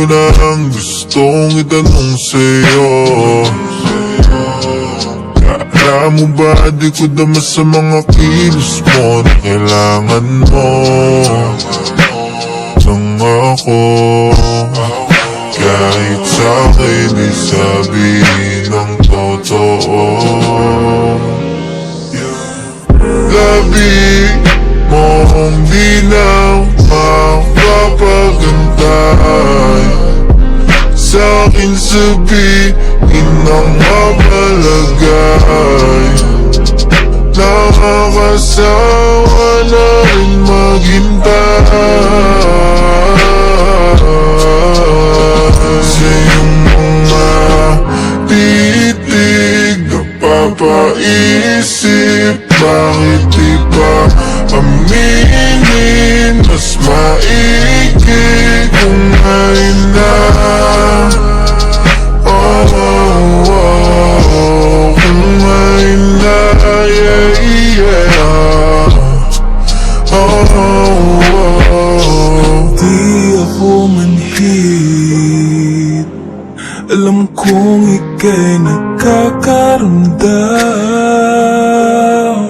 ko na ang gustong itanong sa'yo. Kala mo ba di ko dama sa mga kilos mo na kailangan mo nang ako? Kahit sa'kin di sabihin ng totoo. Gabi mong di na makapagantay, sa'kin sabihin ng mapalagay. Nakakasawa na rin maghintay sa iyong mga titig. Napapaisip, bakit di pa aminin? Mas maigi kung ngayon na. Kung ngayon na, Di ako manhid, alam kong ika'y nakakaramdam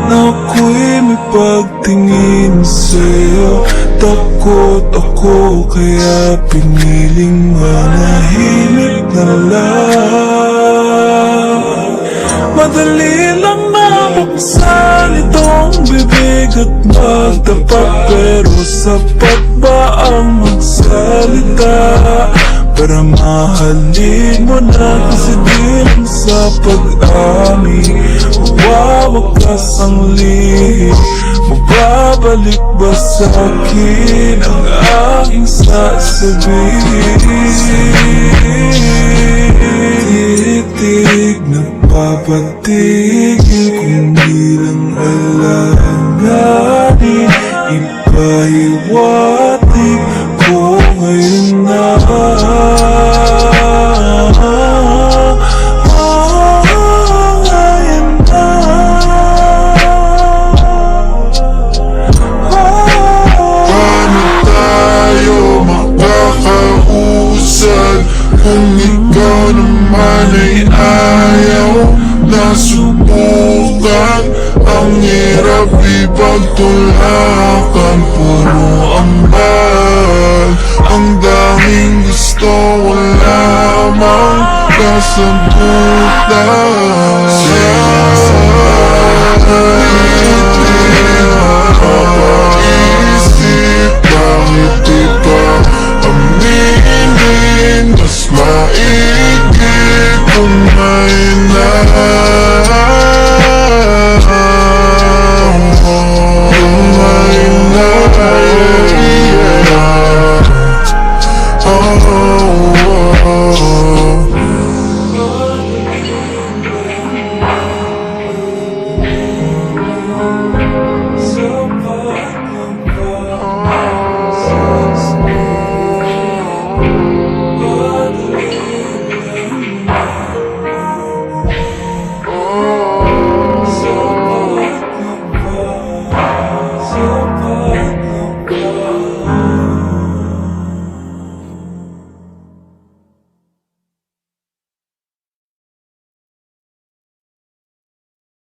na ako'y may pagtingin sa'yo. Takot ako kaya piniling manahimik na lang. Madali lang na buksan itong bibig at magtapat, pero sapat ba ang magsalita para mahalin mo na? Kasi di lang sa pag-amin mawawakas ang lihim. Mababalik ba sa'kin ang aking sasabihin? Titig na papatigil kung di lang alanganin. Ipahiwatig ko ngayon na. Kung ikaw naman ay ayaw na subukan, ang hirap ipagtulakan. Puro ambag, ang daming gusto ko lamang kasagutan.